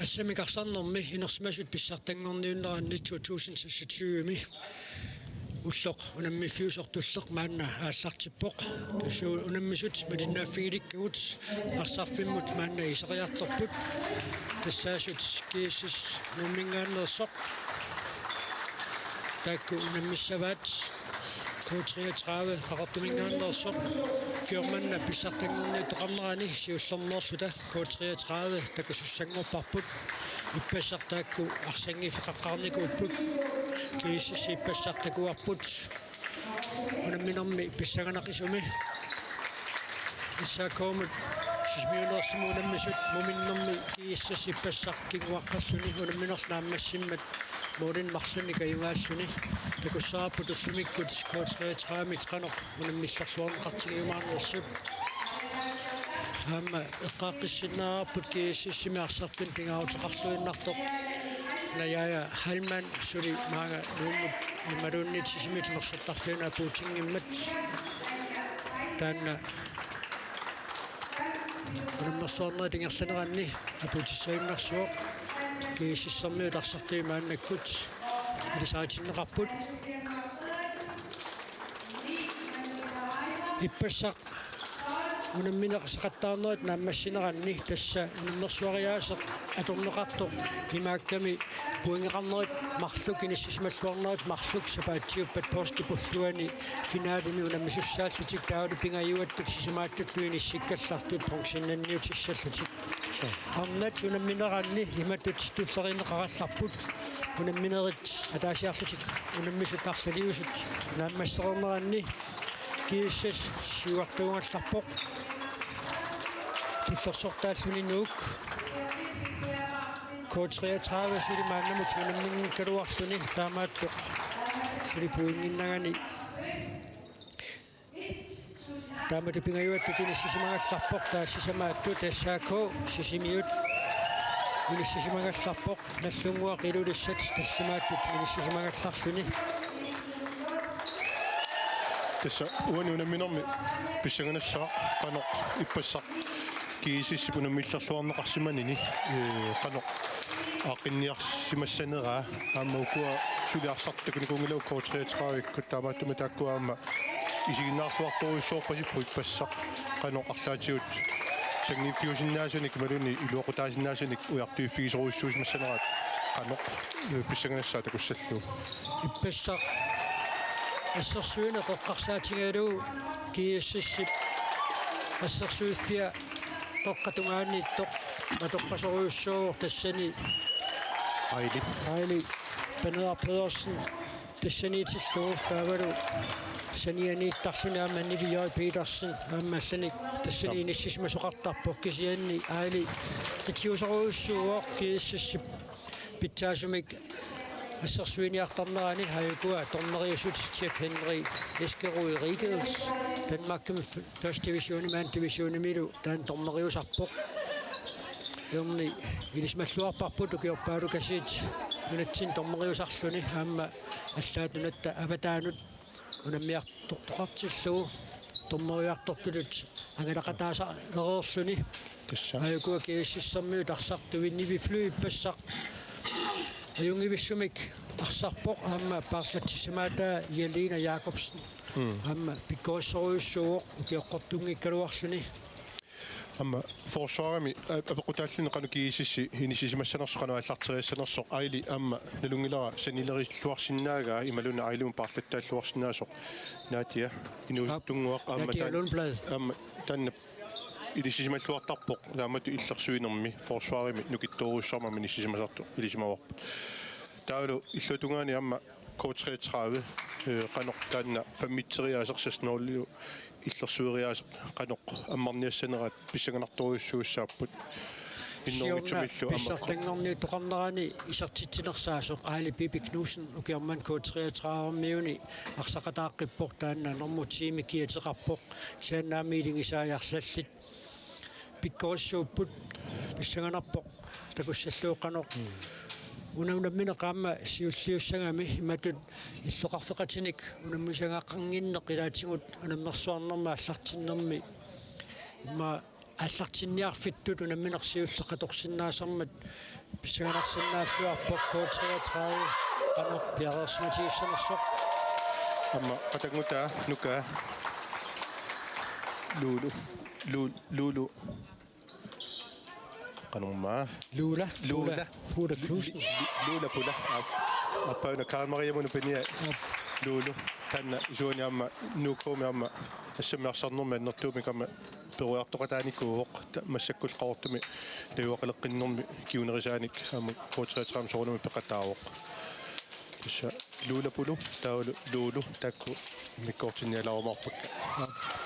Ассамикарсарнэрми инерсимасут писсартангорниуннеранни 2020-ми уллоқ унаммиффиусортуллеқ маанна аассартиппоқ тассуу унаммисут малиннааффигиликкагут арсарфиммут маанна исериарторпут тассаасут кииссис нуммингааннерсоқ таакку унаммиссаваат K33 қақартумингааннерсоқ киорманна писсартангорни тоқарнерани сиуллернерлута K33 такусуссангорпарпут иппассартаакку арсангифеқаққарникууппут кииссис иппассартакуарпут унамминерми писсаганақисуми иссаакоомут сисмиунерсиму унаммисут муминнерми кииссис иппассаркингуаққарлуни унамминерс нааммассиммат морин марсуни каюнгааллуни такуссааппут уллумиккут K33 транер унаммиллерлуорнеқартигиумаарнерсут аама эққааққиссинаарпут кииссиссими арсартун пингаутеқарлуиннартоқ наяя халман сури маага нууммут имаруннит сисимит мерсертарфиуна пуутингиммат таанна унаммерсуарнери тингерланеранни апутиссаимнарсуоқ кииссиссермиут арсартимааннаккут илисаатиннеқарпут иппассақ унамминеқсақаттаарнерит нааммассинеранни тасса унаммерсуариаасеқ аторнеқартоқ имаакками пуингеқарнерит марлук иниссисмаллуарнерит марлук сапаатсиуппат поскипуллуани финаалими унаммисуссааллутик таалу пингаюаттут сисимааттут луиниссиккаллартут профессионалниутиссаллутик арнат унамминеранни иматтут туллеринеқаралларпут унамминерит атаасиарлутик унаммисутнарлалиусут нааммассерернеранни кииссас сиуартуунгалларпоқ тиллерсортааллунинуук K33 сили мааннамут унаммингкалуарлуни таамааттоқ сили пуингиннагани таамат пингаюаттут иниссисимагалларпоқ таассисамаатту тассаако сисимиут иниссисимагалларпоқ наллунгуа қилулиссат тассимааттут иниссисимагалларлуни тасса уани унамминерми писсаганассаа қано иппассақ киисиссипуна миллерлуарнеқарсиманини қано аақинниарсимассанераа аама укуа сулиарсартакуни кунгилау K33 куттаамааттума тааккуаама исигиннаарлуарторуйссоорпасиппу иппассақ қано арлаатиут сагниффиусиннаасуник малуни илуоқутаасиннаасуник уяртуиффигисоруйссуусмассанераат қано писсаганассаа такуссаллу иппассақ ассерсуина тоққарсаатингалу кииссиссип ассерсуиппиа тоққатунгаанниттоқ матоққасоруйуссоо тассани айли пенеа Педерсен тассанитиллуу таавалу санианииттарлуни ааманни виой Педерсен ааммассани тассани иниссисмасоқартарпоқ кисианни айли титиусоруйуссуоо кииссиссип питсаасумик ассерсуиниартарнерани хаюкуа торнериусут Chef Henry Eskeruи Riegels Danmarkum First Division Man Division милу таан торнериусарпоқ ерни илисмаллуарпарпут укиорпаалу касит унатсин торнериусарлуни аама аллаатунатта аватаанут унаммиартортоқартиллуу торнериартортулут ангалақатааса лереерлуни хаюкуа кииссиссермиут арсартуинниви флуиппассақ аюнгивиссумик арсарпоқ аама парлатсимаата Елина Якобсен аама пиккоссоруйуссууоқ укиоққортунгиккалуарлуни аама форсаарами апеқутааллуни қану киисисси инисисимассанерсо қану аллартериассанерсоқ айли аама налунгилара санилериллуарсиннаага ималуна айлум парлаттааллуарсинаасоқ наатиа инуустунгуақ аама аама танна илисисималлуартарпоқ таамату иллерсуинерми форсаарими нукитторуйссармами нисисимасарту илисимаварпут таалу иллутунгаани аама K33 qanoq taanna fammitteriasersassnerullu иллерсуериаасеқ qanoq аммарниассанерат писсаганарторуйуссууссааппут иннормитсумиллу писсартангорни тоқарнерани исертитсинерсаасоқ аали Пипи Кнусен укиарман K33-миуни арсақатааққиппоқ таанна нормутиими киатеқарпоқ сианнаамиилингисааярлаллит пиккооссууппут писсаганарпоқ такуссаллууққанеқ унаминеқаама сиуллиуссагами иматут иллоқарфеқатиник унаммисагааққангиннеқ илаатигут унаммерсуарнерма аллартиннерми имма аллартинниарфиттут унамминерсиуллеқаторсиннаасармат писсаганарсиннааллуарпо коотриатраи канор пиарерсматииссанерсоқ амма қатангута нука лулу канумма лула пула клусн лула пула аппаuna Карл-Maria пения лулу танна жуниамма нукомиамма ассамиарсарнэрма нертуумикама перуартоқатааникууоқ массаккул qaortumi лиуақалеққиннэрми киунерисааник ама коотриатраам сорунами пеқатаавоқ исса лулапулу таулу лулу такку миккортинниалаормарпак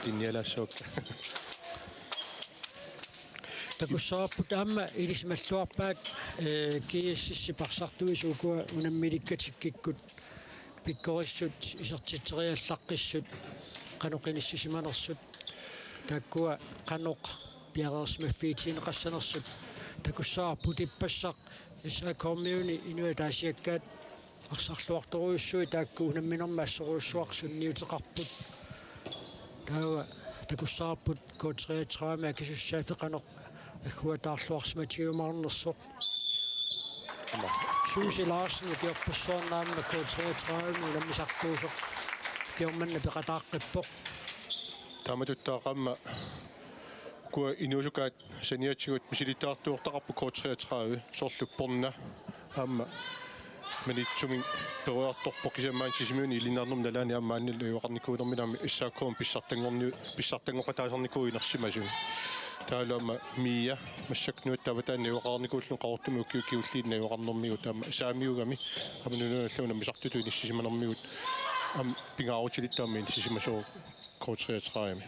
тинниалаассуак такуссараппут аама илисмаллуарпаат кииссиссипарсартуисуукуа унаммиликкатиккиккут пиккориссут исертитсериаллаққиссут каноқиниссисиманерсут таккуа каноқ пиарерсмаффиитинеқассанерсут такуссараппут иппассақ иса коммуни инуатаасиаккаат арсарлуарторуйуссуи таакку унамминермаассоруйуссуарсунниутеқарпут таава такуссараппут коотриатраама кисуссаафеқанеқ аггуатаарлуарсматиумаарнерсоқ Susi Larsen киорпассуарнаама коотриатраама уламмисартуусоқ киорманна пеқатааққиппоқ тааматуттаақамма куа инуусукаат саниатсигут мисилитаартуортақарпу коотриатраави сорлуппорна аама манитсумин перуарторпоқ кисамаан сисимиуни илинаарнерм налаани аамааннил юақарникуунерминаами иссааккуум писсартангорнуи нерсимасуни таалуама мия массакнуат таватаанни юақарникууллу qaortumi уккиуллиинна юақарнэрмигу таама саамиугами амнунуналлуна мисартутуи ниссисиманермигут ам пингаарутилиттаами сисимасоо коотриатраами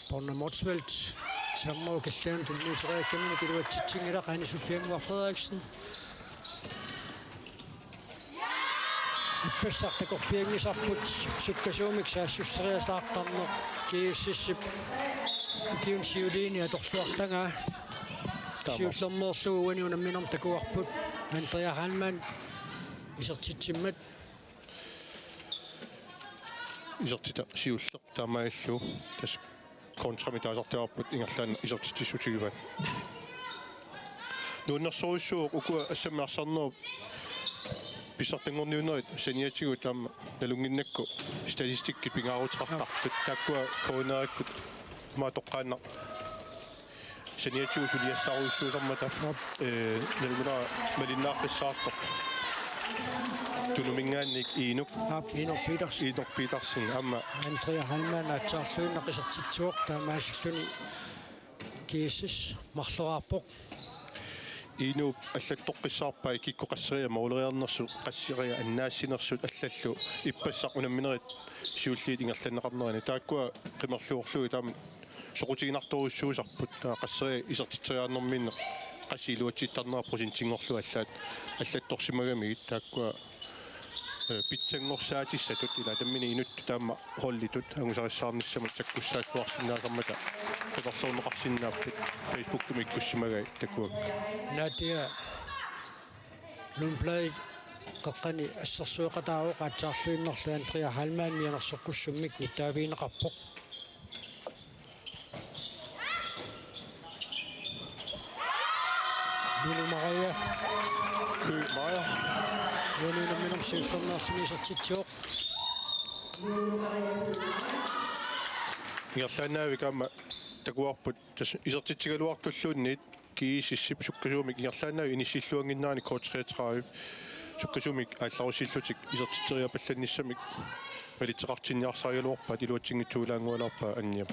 Borna Motsvelt Sammo Kallern Tulluutereakkamini kiluatsitsingila Qani Sofianguar Frederiksen иппассартакорпиангисарпут суккасуумик саассуссериасаартарнеқ кииссиссип киун сиулини аторлуартангаа сиуллермерлугуани унамминерм такуарпут Андреа Хальман исертитсиммат исертита сиуллеқ таамааллу тас контрамитаасартиарпут ингерлаан исертитсуутигиват нууннерсоруссуу укуа ассаммиарсарнеру писсартангорниунерит саниатигут таама налунгиннакку статистикки пингаарутеқартартут тааккуа коронериккут маатоққаанна саниатигу сулиассааруссуусармата налунгина малиннааққиссаартоқ тунумингаанник иинук Инор Питерсен аама Андреа Хальман атсаарлуиннақисертитсуоқ таамаасуллуни кииссис марлораарпоқ иинуп аллаттоққиссаарпаа киккоқассерия маулериарнерсу qassiria аннаассинерсут аллаллу иппассақ унамминерит сиуллиит ингерланнеқарнерани тааккуа қимерлуорлуи таама соқутигинарторуссуусарпут таа qaссерия исертитсериаарнэрминне qassiluatittарнера просентингорлу аллатторсимагамигит тааккуа питсангорсаатиссатут ила таммини инутту таама холлитут ангусариссаарниссамут таккуссааттуарсинаасармата пеқарлуунеқарсинааппит фейсбуктуми иккуссимагай такуак Nadia Lumplay qaqqani ассерсуеқатааруқа атсаарлуиннерлу Андреа Хальман мианерсоққуссуммик ниттаавиинеқарпоқ Мария Нунамминерм сиуллернаарсимисертитсуоқ ингерлаанаавик аама такуарпут исертитсигалуартуллуунниит киисиссип суккасуумик ингерлаанаавик иниссиллуангиннаани коотриатраавип суккасуумик аалларусиллутик исертитсериапалланниссамик малитеқартинниарсаагалуарпаат илуатсингитсуулаангуалаарпаа анниап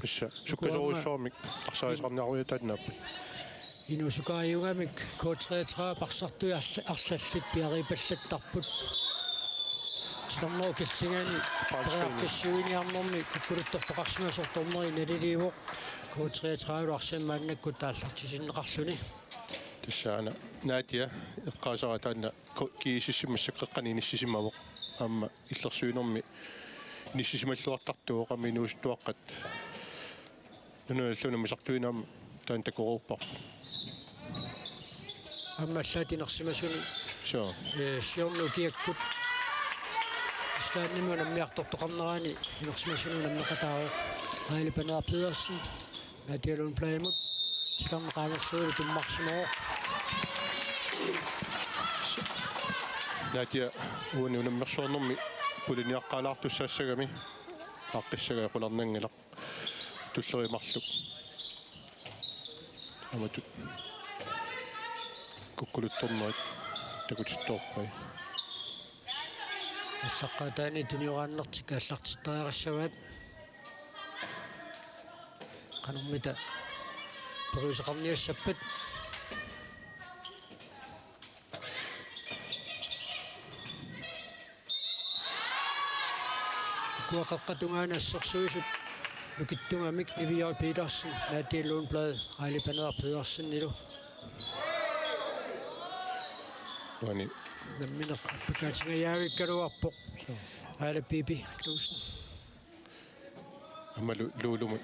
писса суккасоруссуармик арсаисарниаруятааннааппа инусукааюгамик коотриатраа парсартуи арлаллит пиарипаллаттарпут тиммо киссигани парақкиссуиниарнэрми куккулуттортоқарсимасортормери налилиивоқ коотриатрааlu арсамааннакку тааллартисиннеқарлуни тассаана наатия эққаасара таанна киисиссимассаққаққани ниссисимавоқ аама иллерсуинерми ниссисималлуартартуоқами нуустуаққат нуналлуна мисартуинаама таан такоруппар аммаллаатинерсимасуни сиорну киаккут стаанниму наммиартортоқарнерани инерсимасуни наммеқатаавоқ Heile Bernard Pedersen. Nadia Lundblad. Skam Ramersø til Maximo. Nadia uuni unammersuarnermi puliniaqqalaartussassagami aaqqissaga qularnangila tullerimarlu amatut kukkuluttornerit takutittoorpai аллаққатаани туниорааннэртик аллартиттариарассаваат канэрмита перусеқарниассаппат куақаққатунгаанаассерсуисут нукиттунгамик Nivioi Petersen Nadia Lundblad Heile Bernard Pedersen нилу вани намминеққаппакаатингаяавиккалуарпоқ Heile Bibi Knudsen амалу луулумут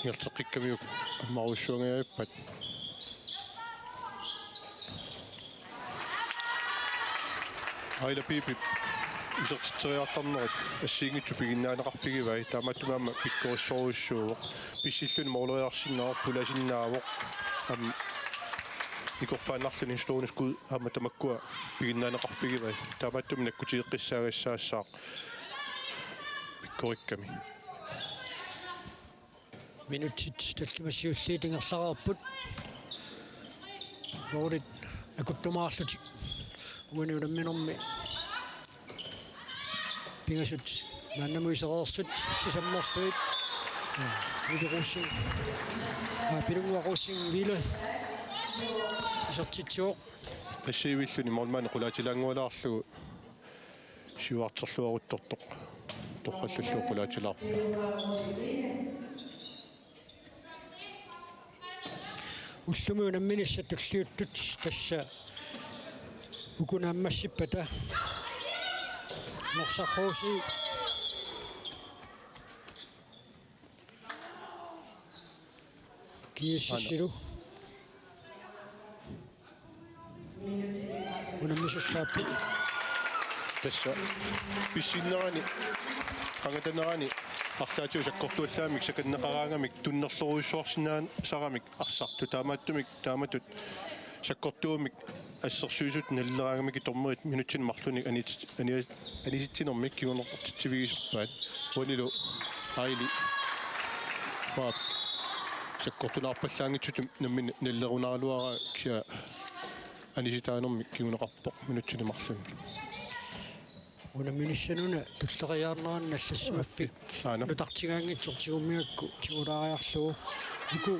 ялтеққиккамиук аммаруссуангаяаппат Heile Bibi исертитсериартарнерит ассиингитсу пигиннаанеқарфигивай тааматтумаама пиккориссоруссууво писсиллуни моолериарсиннаа пуласиннаавоқ ам икорфааннарлуни стоонискуд аама тамаккуа пигиннаанеқарфигивай тааматтуми наккутиеққиссаагассаассаақ пиккорикками минутит таллимассиуллиитингерларерпут ворит акуттумаарлутик уани унамминерми пингасут маннамуисереерсут сисаммерсуит вилерусин пилунгуарусин виле исертитсуоқ пассивиллуни мормаани қулаатилаангуалаарлугу сиуартерлуарутторторқ торраллуллуу қулаатилаарпа уллуми унамминиссат туллиуттут тасса укунааммассиппата норсархууси кииссисилу унаммисуссааппу тасса писсиннерани қангатанерани арлаатиу саккортуаллаамик саканнеқараангамик туннерлоруйссуарсинаан сарамик арсарту таамааттумик тааматут саккортуумик ассерсуисут наллераангамики тормерит минутсин марлуни аниситсинермик кигунертитсивигисерпаат вонилу айли пап саккортулаарпаллаангитсутум наммин наллерунааралуара киа аниситаанермик кигунеқарпоқ минутсини марлуни унамминиссануна туллериаарнеран наллассимаффик нутартигаангитсортигуммиакку тигулаариарлугу ику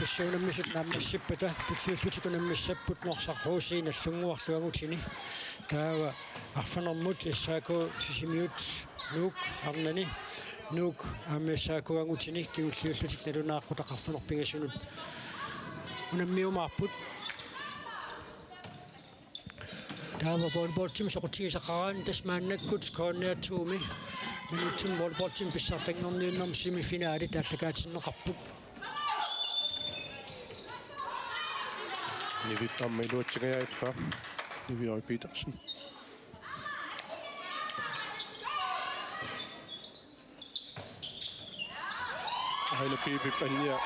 тассаунаммисут нааммассиппата туллиуллутикунаммиссаппут норсархууси наллунгуарлуагутини таава арфанермут иссааку сисимиут нук арнани нук аммиссаакуагутини киуллиуллутик налунааққутақарфанерпигасунут унаммиумаарпут таава волейболтим соқутигисақараан тасмааннаккут координатууми минутсим волейболтим писсартангернииннэрм семифинаали тааллакаатиннеқарпут Nivit ammiluotsigajaippa Nivioi Petersen Heile Bibi Banja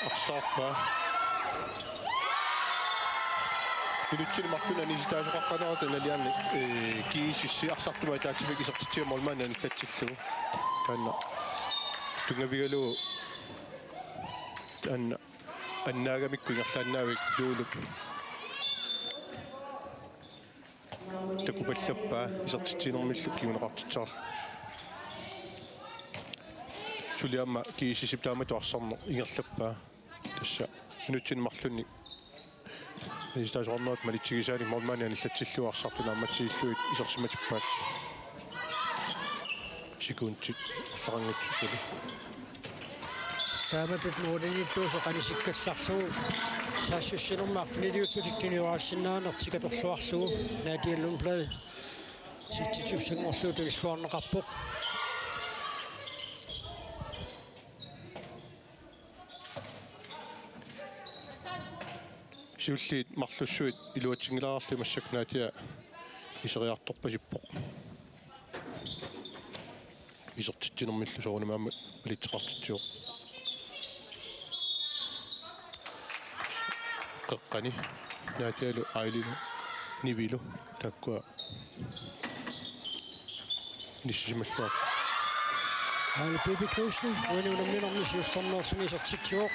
арсаарпаа Минутсили мартуна ниситаасоқаққанаата налиарни киисисси арсартума таатсимик исертитсиамолмаана наллатсиллугу таанна тунгавигалу таанна аннаагамикку ингерлааннаавик луулуп такупаллаппаа исертитсинермиллу кигунеқартитсаар сулиамма киисисип таамату арсарнер ингерлаппаа тасса минутсини марлунни ниситаасоқарнерат малитсигисаани мормаани аналлатсиллуа арсартуна амматсииллуит исерсиматиппаат секундтит арларангатсусули тааматут нуулиниттуусо канисиккалларлугу саассуссинермаарфинилиуллутиккиниуаассинаанертикаторлуарлугу Nadia Lundblad ситтитсуссангорлуу туллуарнеқарпоқ сиуллиит марлуссуит илуатсингилааралли массакнаатиа исериарторпасиппоқ исертитсинэрмиллу соорнамаама алитсеқартитсио қеққани наатиалу айлилу нивилу таккуа ниссималлуа Айле Биби Knudsen уинунамминерми сиуллернерсини исертитсио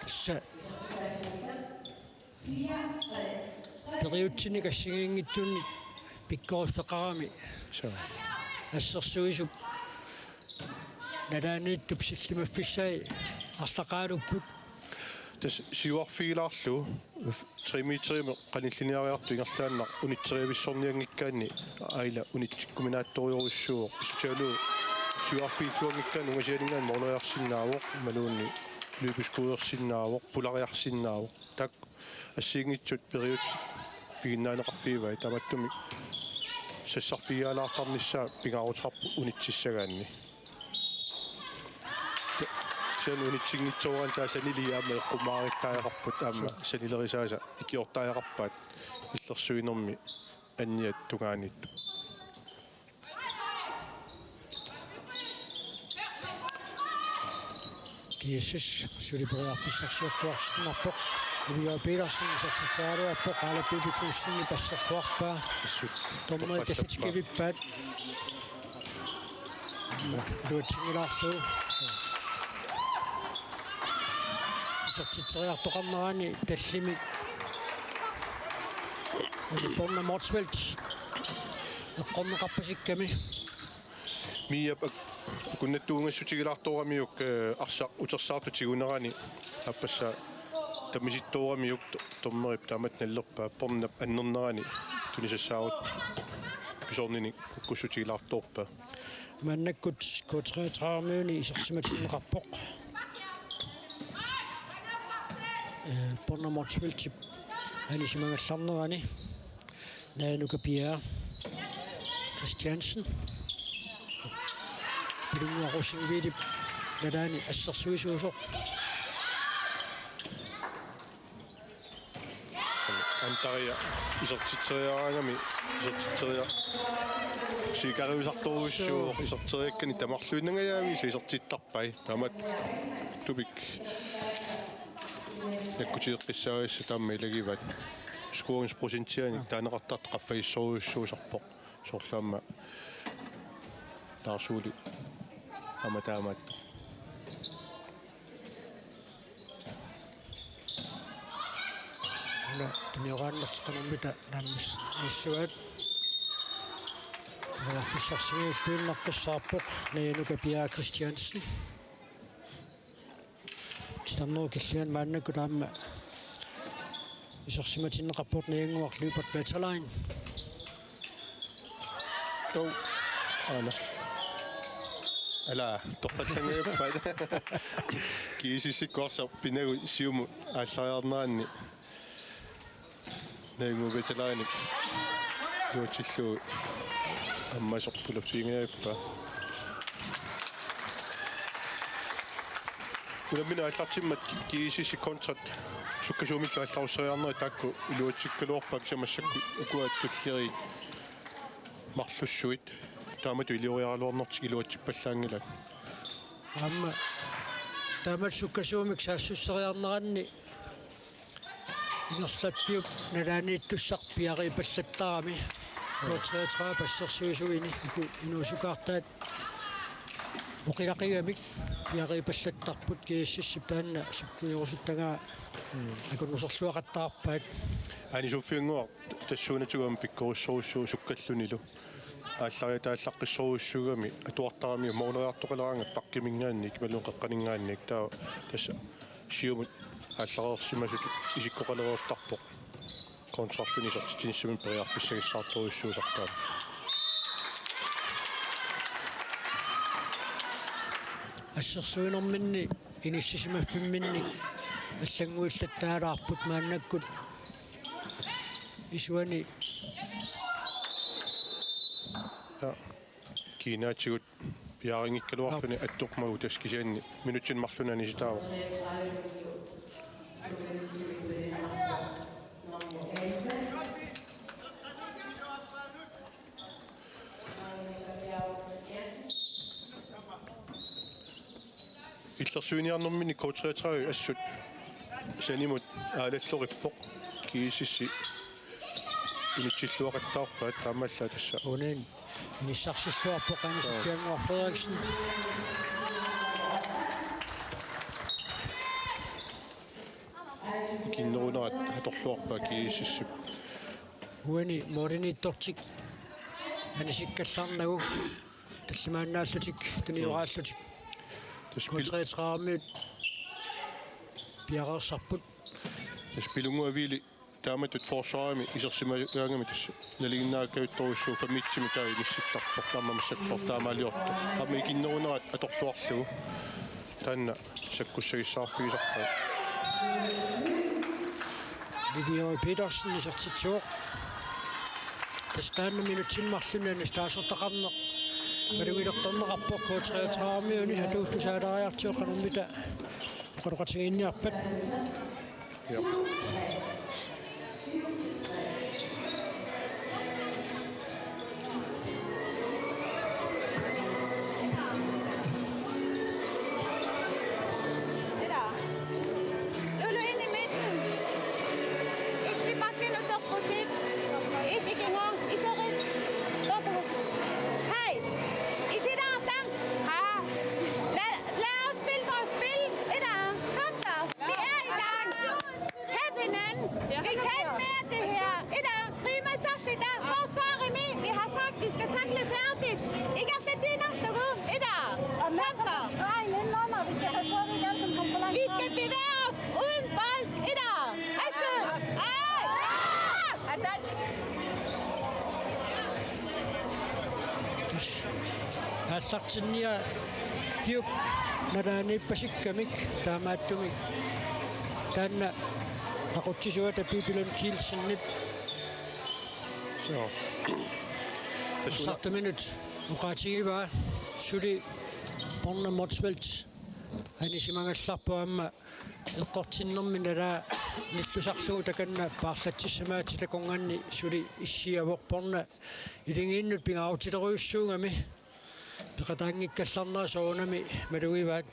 са периутсини кассигингитсуни пиккориффеқарами ассерсуисуп надааннииттуп силлимаффиссаи арлақаалуппут тас сиуарфигилаарлу 3 метриме каниллиниариарту ингерлааннар унитсериависсорниангиккаани айла унитсиккуминаатториоруссуо исутиалу сиуарфигиллуангиккаани унгасиалингаан моолериарсиннаавоқ малуунни люпискуерсиннаавоқ пулариарсиннаавоқ так ассиингитсут периутси пигиннаанеқарфиивай таматтуми сассарфигаалаартарнissaа пигаарутарпу унитсиссагаанни сен унитсингитсооран таасанилиаама эққумаариттааяқарпут аама санилерисааса икиортааяқарпаат иллерсуинерми анниат тугаанит киссис сулипериарфиссарсиортуарсиннарпоқ Ивиа Петерсен сатситсааруаппоқ Айле Биби Knudsenни пассартуарпаа томмуи касситикивиппаат луутсингилаарсуу сатситсериартоқарнерани таллими Borna Motsvelt эққорнеқарпасикками миап куннаттуунгассутигилаарторамиук арса утерсаартутигунерани аппасса тамиситторамиук томмерип таамат наллерпаа порнап аннернерани тунисассаарут писорнини куккуссутигилаарторпаа маннаккут K33-миуни исерсиматиннеқарпоқ Borna Motsvelt анисимангалларнерани Nanuka Pierre Christiansen Pilunga Rosingvidi Nadani Assersuisuso Antaria isertitseriaraangami isertitseria siikaruisartoruissuo iserteriakkani tamarluinangayaami isertittarpai tamat tubik nakutiiqqissaaissa taamma ilagivat скориngsprocentiani таанеқартарт қаффаиссоруйуссуусарпоқ соорлаама таарсуули аматаамат ана тумиорааннартиқанэрмита нааммис иссуат фиссарсигиуллуиннаққиссаарпоқ Nanuka Pierre Christiansen титамноо киллиан мааннакку таама исерсиматиннеқарпорт наиангуар Любert Betterlein то ала тоққатангиуппат кисисиккорсар пинагу сиуму ааллариарнаанни наиангу Betterlein юутиллу аммасорпулаффингиаппа уламина аллартиммат кисиси контракт суккасуумилла алларуссериарнери таакку илуатсиккалуорпак самассакку укуат туллери марлуссуит таамату илиориаралуорнэртик илуатсиппаллаангила амма таамат суккасуумик саассуссериарнеранни ингерлатпиук налаанииттуссар пиарипаллаттарами K33 пассерсуисуини ику инуусукаартаат оқилақигамик пиарипаллаттарпут кииссиссип таанна суккуйорусуттагаа акуннусорлуақаттаарпаат ани суффингуар тассуунатугам пиккоруссоруссуу суккаллунилу ааллариа тааллаққиссоруссугами атуартарами моолериартоқалераанга пақкимингаанни кималуун қеққанингаанник таа тасса сиумут ааллареерсимасут исиккоқалеруортарпоқ контрактуни сортитинссамин периарфиссагиссаарторуссуусартаа ассерсуинэрминни иниссисимаффимминни аллангуиллаттаалаарпут мааннаккут исуани кинаатигут пиарингиккалуарпани аттоқмагу таскисианни минутсин марлунани ситаава иллерсуиниарнэрмини коутреатрави ассут санимут аалаллориппоқ киисисси инитсиллуақаттаарпаат таамааллаа тасса унин иниссарсиллуарпоқ анисиппиангуар Фредериксен киннерунерат хаторлуарпаа киисисси уани моринитторчик анисиккалларнагу таллимааннааллутик туниорааллутик коутреатраамиут пиарерсарпут спилунгуавили тааматут форсаарами исерсимагаангами тасса налигиннааккавитторуссуу фамитсими таа нисситтарпоқ таамамассаксоор таамаалиорта ами киннерунерат аторлуарлугу таанна саккуссагиссаарфигисарпаа Vivian Petersen isartitsуоq тастаанна минутсинмарлунани стаасертақарне малугилерторнеқарпоқ коутреатраамиуни хатууттусаалариартиоқанэрмита оқалоқатигиинниарпат Assartinnia fiup naraanippasikkamik taamaattumik taanna aqutsisuata pipilun kiilsinnip so assartaminut uqaatigiva suli porna motsvelt anisimangallarpuamma eqqortinnermin nalaa nillusarlugu takanna paarlatsissamaati takonganni suli issiavoq porna ilingiinnut pingaarutileruyussuungami пекатаангиккалларнаа соонами малугиваат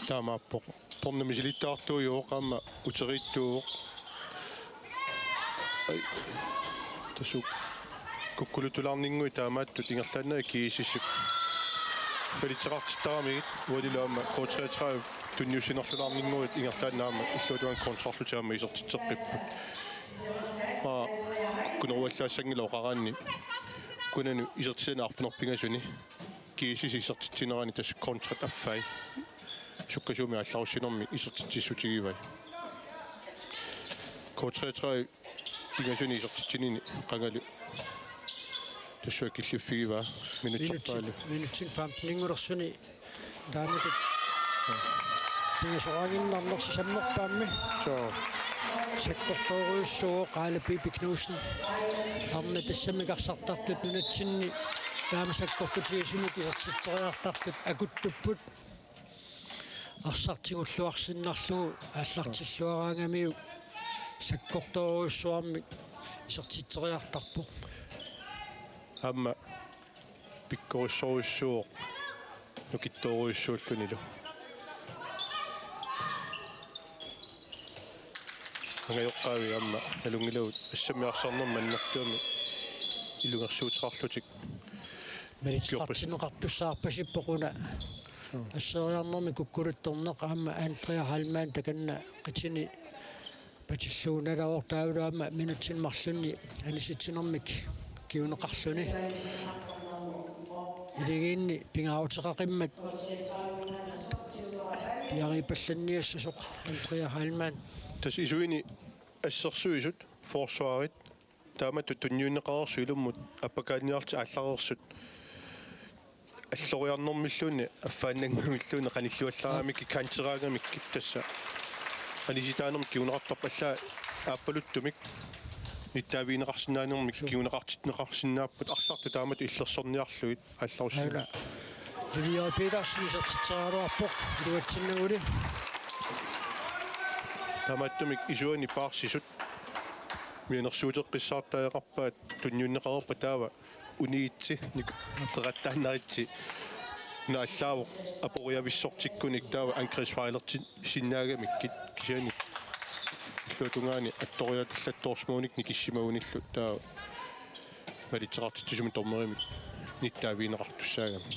таамааппоқ порнамисилиттаартуйуоқаама утерииттууоқ тасук куккулутулаарнингуи таамаатту тингерлаанаа киисиссик палитсеқартиттарамигит уалилаама коутреатраа тунниусинерлулаарнингуит ингерлаанаама иллуутуан контроллутаама исертитсеққиппут куккунеруаллаассангила оқараанни кунану исертисана арфунерпингасуни киисис исертитсинерани тас контрат аффай суккасууми алларуссинерми исертитсиссутигивай коутреатраа пингасуни исертитсинини қангалу тассуа киллиффигива минутсертаалу минутсин фампнингулерсуни тааматут пингасораангиннарнерси саммерпаамми чоо секкорторуйуссуо qaalapi piknuussen арна тассамикарсартартут нунатсинни таамасаккортутигисимик исерситсериартартут акуттуппут арсартигуллуарсиннарлугу ааллартиллуараангамиу саккорторуйуссуармик исертитсериартарпоқ амма пиккориссоруйуссуоқ нукитторуйуссууллунилу ангайоққаави амма налунгилавут ассамиарсарнерман нартуами илунгерсуутеқарлутик меритсартинеқартуссаарпасиппоқуна ассериарнерми куккулутторнеқ аама Андреа Халман таканна қитини патиллууналавор таавлаама минутсинмарлунни аниситсинермик киунеқарлуни илигиинни пингаутеқақиммат пиарипалланниассасоқ Андреа Халман тас исуини ассерсуисут форсуарит таамату тунниунеқарсуилуммут аппакааниарти алларерсут аллориарнэрмиллуни аффааннангамиллуни қаниллуаллаарамик кантераагамик тасса аниситаанерми киунеқартарпаллаа ааппалуттумик ниттаавиинеқарсинаанермик киунеқартитнеқарсинааппут арсарту таамату иллерсорниарлуит алларусина Vivian Petersen исертитсераалуарпоқ илуатсиннагули таамааттумик исуани паарсисут миунерсуутеққиссаартаеқарпаат тунниуннеқарерпа таава униитси ник қераттааннаритси нааллаавоқ апориависсортиккуник таава анкрисфайлертит синнаагамиккит кисиани лутунгаани атториаталлатторсмууник никиссимагуниллу таава малитсеқартитсуми тормеримик ниттаавиинеқартуссаагами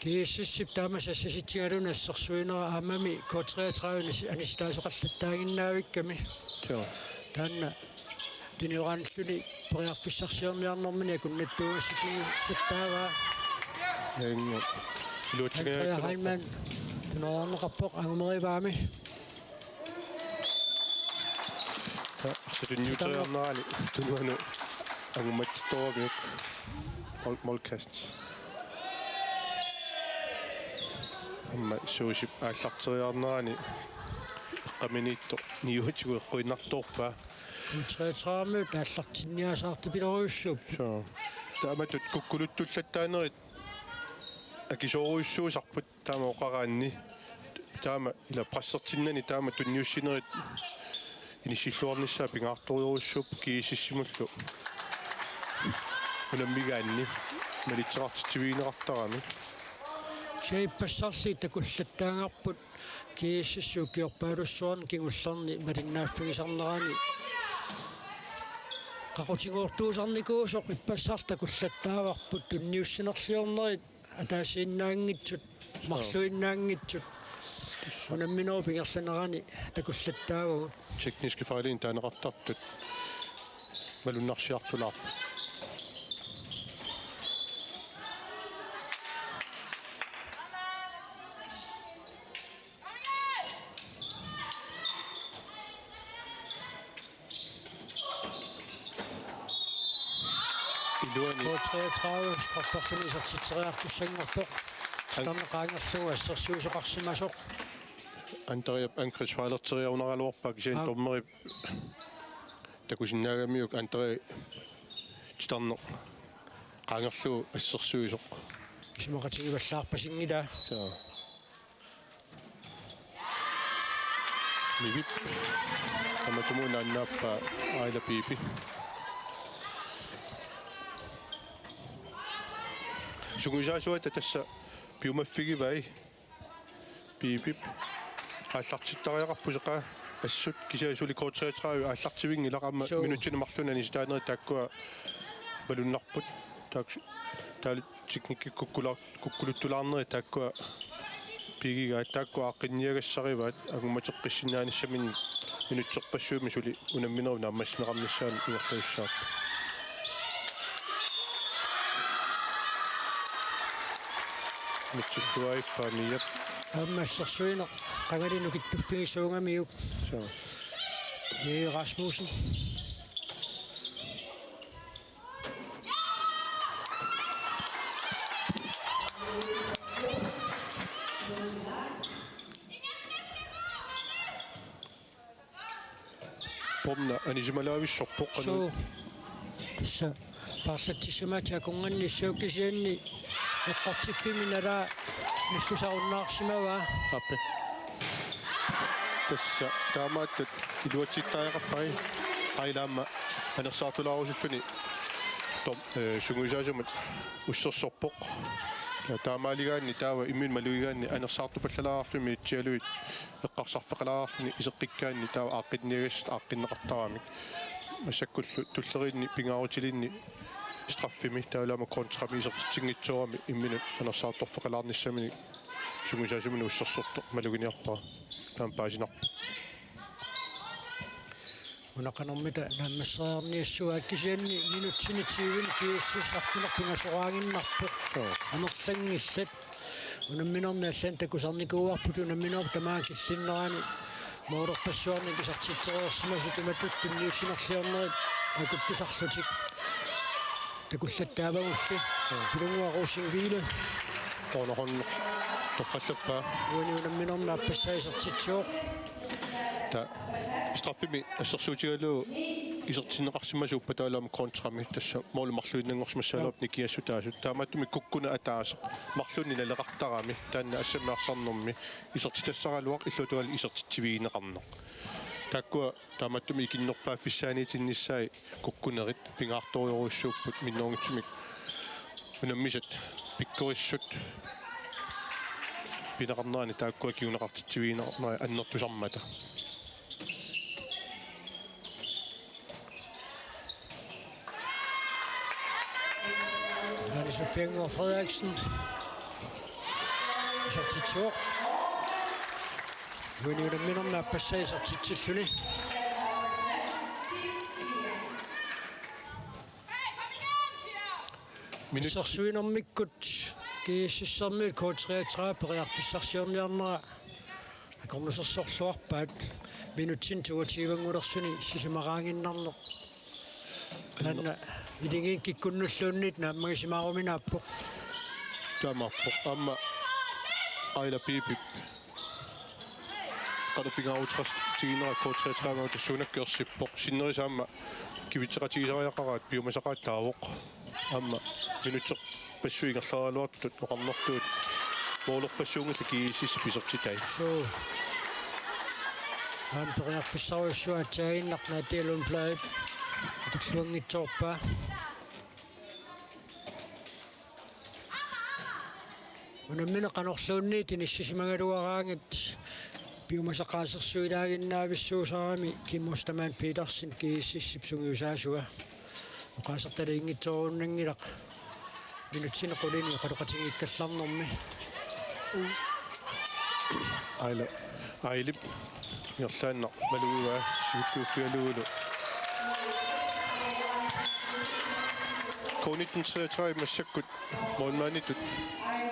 кииссиссип таамасассаситсигалуна ассерсуинера аамами K33 анистаасоқаллаттаагиннаавикками таанна тинеоранллуни периарфиссарсиерниарнэрмини акуннаттуугассутигу саттааваа нэнгэ луутигаа хайман тунеорнеқарпоқ агумериваами арсатунниутериарнерани тунуану агуматсторабиук молкаст амма суусип ааллартериарнерани эққаминиитто ниутигу эққуиннарторпаа K33 тааллартинниасаарти пилоруйуссууп тааматут куккулуттуллаттаанерит акисооруйуссуусарпут таама оқараанни таама ила прассертиннани таама тунниуссинерит инисиллуарниссаа пингаарториоруссууп киисиссимуллу унаммигаанни малитсеқартитсивиинеқартарами чейппассарли такуллаттаангаарпут кииссиссуу киорпаалуссуарни кигуллерни малиннааффигисарнерани qaqutigoortuusarnikuusoq ippassarta kullattaavарпут тунниуссинерлиорнерит атаасииннаангитсут марлуиннаангитсут унамминоо пингерланерани такуллаттаагагут tekniske fejlin таанеқартартут малуннарсиартулаар K33 спортперсонисертитсериартуссангорпоқ станнеқаангерлуга ассерсуусоқарсимасоқ антериап анкрисфайлертериарунералуарпаа кисиан тормерип такусиннаагамиук антери читарне qaangерлуу ассерсуисоқ симақатигиваллаарпасингила мивип аматумуна аннааппа айла пипи сугуисаасуата тасса пиумаффигивай пипип ааллартиттариақарпусеқаа ассут кисаасули K33 ааллартивингилақамма минутсинамарлунани ситаанери тааккуа балуннарпут таали куккулуттулаарнери тааккуа пигига тааккуа аққинниагассариваат агуматеққиссинааниссамин минутсерпассууми сули унамминерuna аммаснеқарниссаани ингерлуиссаап митсуттуаиппаамият аммассерсуинеқ qangalinu kittuffigisuungamiuk Rasmussen Pomna anisimalaavissorpoq so tassa parlatissumaata kungannissuukkisianni eqqortiffiminala ниллусаруннаарсимава аппе тасса таамааттат илуатситтариақарпари айлаама анерсаартулаарусуллуни том сугуисаасумат уссерсорпоқ таамаалигаанни таава иммин малуигаанни анерсаартупаллалаарарлуми итсиалуит эққарсарфеқалаарарлуни исеққиккаанни таава ааққинниагас ааққиннеқартарамик массаккуллу туллеринни пингаарутилинни страффими таалаама контрамисертингитсуарами имминут анерсаарторфеқалаарниссамини сугуисаасумини уссерсорто малугиниарпаа таампаасинар унақанэрмита нааммассаарниассуаат кисианни минутсинитсиивин кииссисартунерпингасораангиннарпоқ амерлангиллат унамминернааллан такусарникууарпут унамминер тамаа киллиннерани моорерпассуарни кисартитсериерсимасу туматут тунниуссинерлиорнерит акуттусарлутик такуллаттаавагулли пилунгуарусингииле оонорон тоққаллаппаа униунамминернаа пассаисертитсуоқ та страффими ассерсуутигалуу исертиннеқарсимасууппа таалаама контрами тасса моолумарлуиннангорсмассалуап никиассутаасут таамааттуми куккуна атааса марлуни налеқартарами таанна ассаммеарсарнэрми исертитассаралуақ иллутуали исертитсивиинеқарнеқ таккуа таамааттуми икиннерпаа фиссааниитиннissaи куккунерит пингаарториоруссууппут минноонгитсумик унаммисат пиккорissut пинеқарнаани тааккуа киунеқартитсивиинернаа аннертусармата Sofie Frederiksen. Så til to. Nu er det minder med at passere sig til Sønne. Så svinder mig godt. Det er så med kort 33 på reaktionen der. Jeg kommer så sort på at minutin 22 minutter Sønne sidste marangen der. Men I det ikke kunne slånit når man skal meget min op. Tämä amma aila pipi. Kada pinga utras tiinera ko 33 minuutti suunnakkersippo sinneri samma kivitsaqatiisariaqarat biomasaqattaavoq amma minutser passuingerlaraluartut oqarnertuut boolorpassuungilla kiisissi pisertitai So han periarfissarussuat taaginnarna tialun plaat aterluangitsoorpaa unamina qanorluunniit inissisimagaluaraangit biomasaqaasersuilaaginnaavissуусарами kimmustamaan Petersen kiississipsungiusaasua oqaasertaliingitsoruunnangilaq minutsinequlini qaluqatingiikkallarnermi ailip yerlaanna maluuva sivukkuuffialuulu konitten 33 massakkut moonmaanitut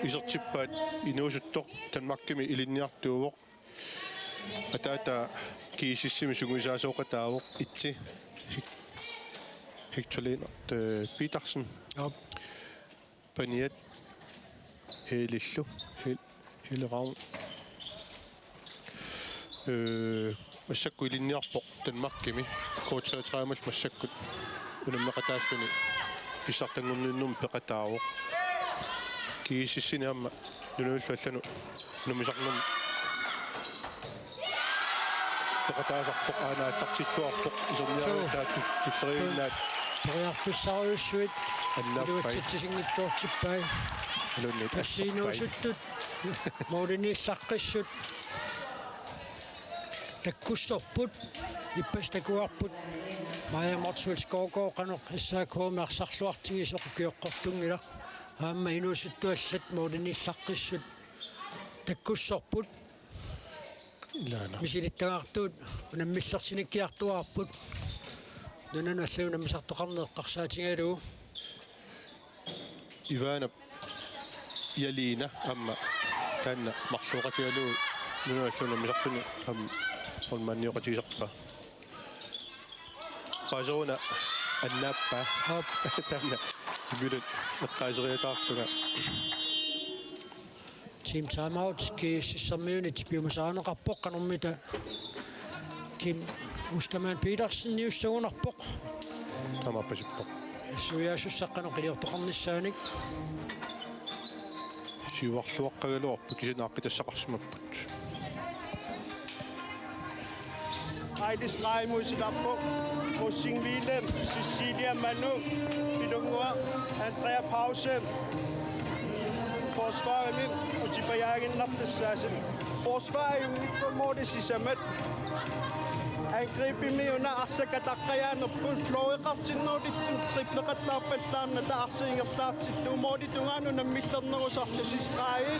isertippaat inuusuttoq tanmakkimi ilinniartuuvoq ataata kiisissimi sunguisaasoqataavoq itsi Hectorlin Petersen paniat helillu heleraun massakku ilinniarpoq tanmakkimi K33 massakkut unammeqataassuni pisartangurninnum peqataavoq kiisissini amma nunuullallanu numisarnum peqataasarpoq aanaattartilluarpoq isorniarutaat tulleriinnaat periarfissaruyussuit iluatsitsisingittuartippai tassiinuusuttut mouliniillaqqissut takkussorput ippastakuarput Maja Motsvils Gårgaard qanoq issaakuumiarsarluartigisoqukioqqortungilaq aamma inuusuttuallat mouliniillaqqissut takkussorput misilittagaartuut unammissersinikkiartuarput nunanu alluunammisartoqarneeqqarsaatigaluu Ivana Yalina amma tanna marluqatigaluu nunu alluunammisartuni olmanniuqatigisarpa qasuna annappa tanna ibilut eqqaaseriataartuga Team timeout kiississermiunit biomasaaneqarpoq qanormita Kim Ustaman Petersen niussugunarpoq tamappasippoq suiaassussaqanoq iliortoqarnissaanik siuarluaqqagaluarpu kisinaaqqitasaqarsimapput Heides Reimusikappo, Rosing Willem, Cecilia Manu, Bidungua, Andrea Pause, Forsvaret med, og Tibajagen Lappesassen. Forsvaret er mådes i samme. Angreb i mig under Asakadakajan og på flådekraften, når de tripler at lappelterne, der Asakerstaftet. Du må de tungan under midterne og sagtes i strege.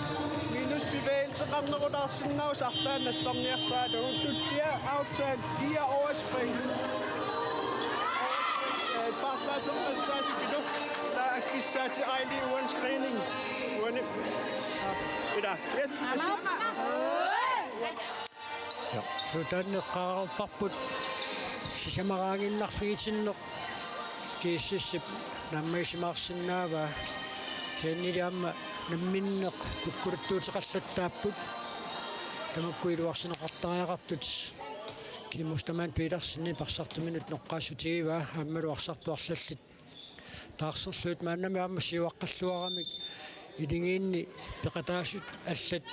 Minus bevægelser rammer og der sådan af sagterne, som jeg sagde. Du bliver aftalt 4 overspring. Bare slag som der slags i bidu. Der er kisset til ejlig uens screening. Yes, yes. So tanneqqaarparput sisamaraanginnarfigitinneq kiississip nammaisimaarsinnaava seenniliamma namminneq kukkuluttuutiqallattaapput tamakkuiluarsineqartariaqartut Kim Petersen parsartuminut noqqaassutigiva ammaluarsartuarlallit taarserluut maannami aamma siuaqqalluaramik ilingiinni peqataasut allat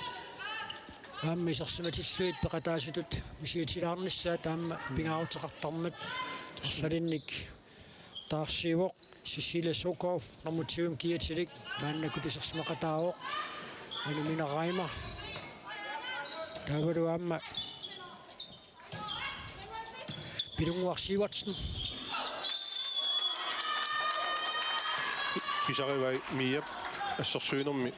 aamma isersimatilluit peqataasutut misiutilaarnissaa taamma pingaarutеқартармат салинник Tarsiivok Cecilia Sokov namutium kiatilik maannakutisersmaqataavoq anuminaraima taavaluamma pilunguarsiivatsen Kisarivai miap assarsuinermi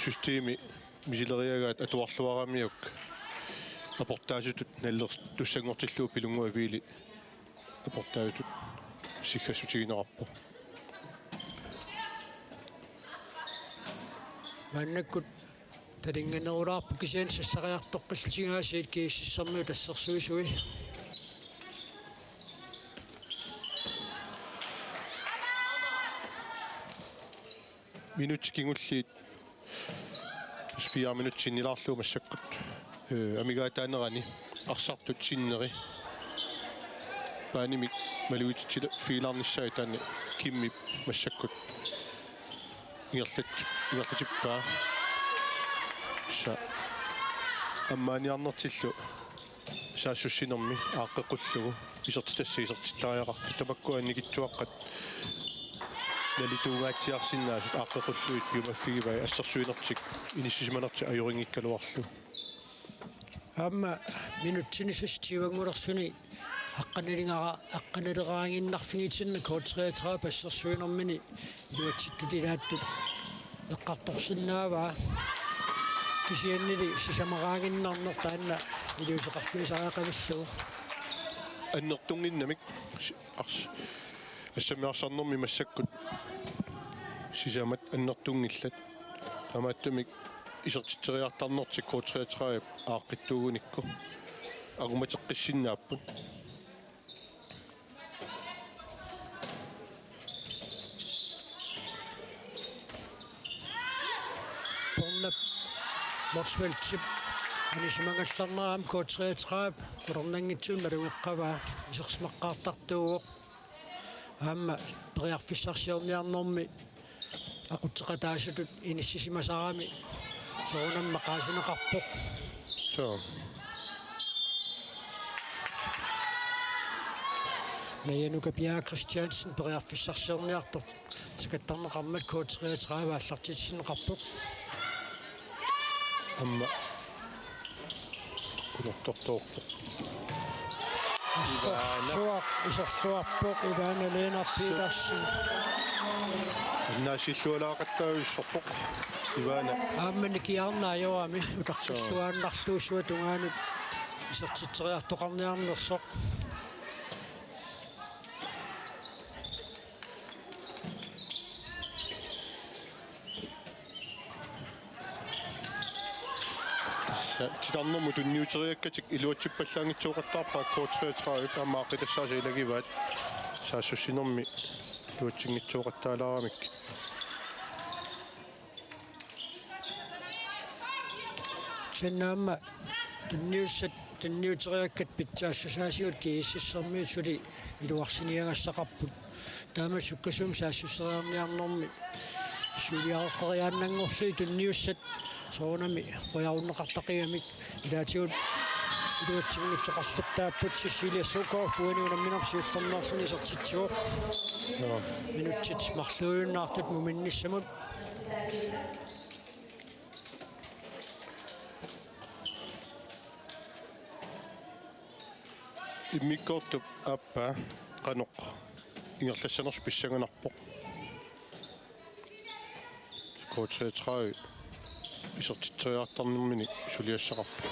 systeemi misileriagaat atuarluaramiuk aportaasutut nallers tussangortilluu pilunguaviili aportaasutut sikkassutiginerarpo maannakkut talinganerulaarpu kisian sassariartoqqillutigaasiit kiississermiu tassersuisui minuttikingulliit 4 minut sinnilaarluu massakkut amigaataanerani arsartut sinneri paanimik maluititila fiilaarnissaai taanni kimmi massakkut ingerlatippaa sa ammaaniarnertillu saassussinermi aaqqequllugu isertitassiisertillaariaqar tamakkuannikittuaqqat nalituungaatiarsinnaasut aaqqequlluit yumaffigivai assarsuinertik inissisimanerti ajuringikkaluarlu amma minuttinissustiivangulersuni aqqaneleraanginnarfigitinna kootreetraa passersuinermini iluatsittutilaаттут eqqartorsinnaavaa kisiannili sisamaraanginnarner taanna iluuseqarfiisariaqavillugu аннертунгиннамик ассамиарсарнэрми массаккут сисамат аннертунгиллат амааттамик исертитсериартарнертик коотреатраип ааққиттуугуникку агуматеққиссиннааппут порнап морсвелтип анисимангалларнераам коотреатраап кулернангитсуун малуеққаваа исерсмаққаартартууоқ аама периарфиссарсиорниарнэрми aqutseqataasutut inissisimasarami soonamma qaasineqarpoq so Nayanuka Pia Christiansen periarfissarsiorniartort sikattarneqarmat kooteriatraava аллартитсинеqarpoq amma kunortortoorpo isorsuarpoq Ivana Leenar Petersen наасиллуалаақаттаависсорпоқ ивана аамманикиарнааёрами утарқиллуааннарлуусуа тунгаанут исертитсериартоқарниарнерсоқ титарнэрму тунниутериаккатик илуатсиппаллаангитсууқаттаарпаа коотреатраавип амааққитассаасилагиваат саассуссинерми илуатсингитсууқаттаалаарамик сеннаама тунниутериаккат питсаассусаасиут кииссермиут сули илуарсиниагассақарпут таама суккасуум саассуссериарниарнэрми сулиааққариааннангорлуи тунниуссат соонами қояуннеқартақиамик илаатигут илуатсигнитсоқарлуттааппут Cecilia Sokov пуаниунамминарсиуллернаарсуни сертитсуоқ минутсит марлуйуннаартут муминниссамут иммиккортуп аппа каноқ ингерлассанерс писсагунарпоқ коотреатраи исертитсериартарнэрмини сулиассақарпа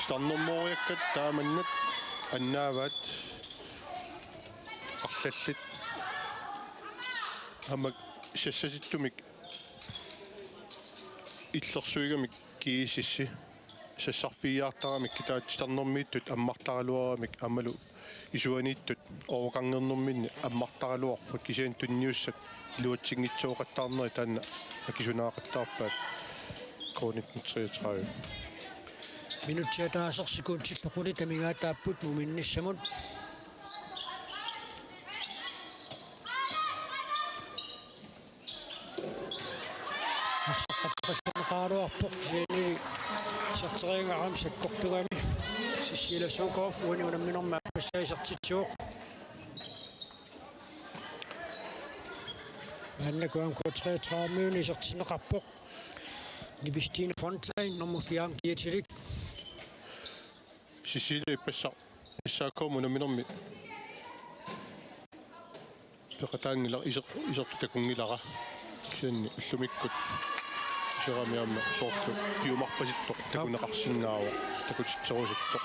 старнэрмоориаккат тааманнат аннааваат арлаллит амак сассаситтумик иллерсуигамик киисисси сассарфиаартарамик китаат старнэрмииттут аммартаралуарамик амалу исуанииттут оокангернэрминни аммартаралуарпут кисиан тунниуссат илуатсигнитсууқаттаарнери таанна акисунаақаттаарпаат коонитнитсеритраа минутсиатаасерсикуутсиллуқули тамигаатааппут муминниссамут арсаққаттақассанеқаруарпоқ сиани сартерингаарам саккортугами Cecilia Sokov униунамминерма пассаисертитсуоқ Maannakuam ko 33 minutter isertineqarpoq Livistine Fontaine nummer 4 kiatilik Sicile пассааккорму номинерми пекатаангила исертутакунгилара кисианни уллумиккут исерамиамма соорлу пиумарпаситтоқ такунеқарсиннаава такутитсеруситтоқ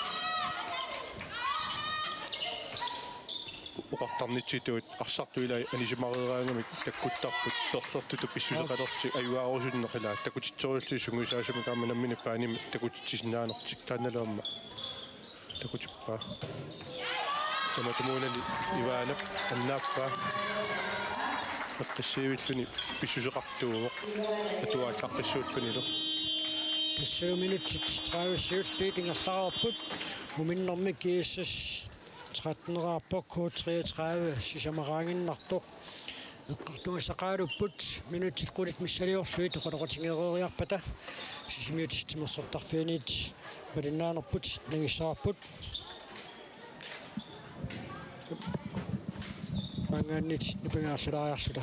уқартарнитситуут арсартуилай анисимарераангамик таккуттарпут перлертуту писсусеқалерти аюаарусуннеқила такутитсерулти сунгусаасами каманаммини пааними такутитсиснаанертик таанналуамма такутиппа таматумуулали иваанап аннааппа аттассиивиллуни писсусеқартууоқ атуааллаққиссуутпанилу тассууминутсит 30 тингерлаарпут муминнэрми кииссас 13-раарпок K33 сисамараангиннартоқ эққартунгасақаалуппут минутит қулит миссалиорлуи тоқалоқатингерериарпата сисимиутитсимерсортарфианит малиннаанерпут нагиссаарпут мангааннит нупингаарлаариарсула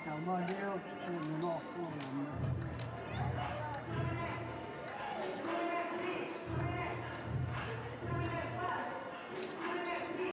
Now, my dear,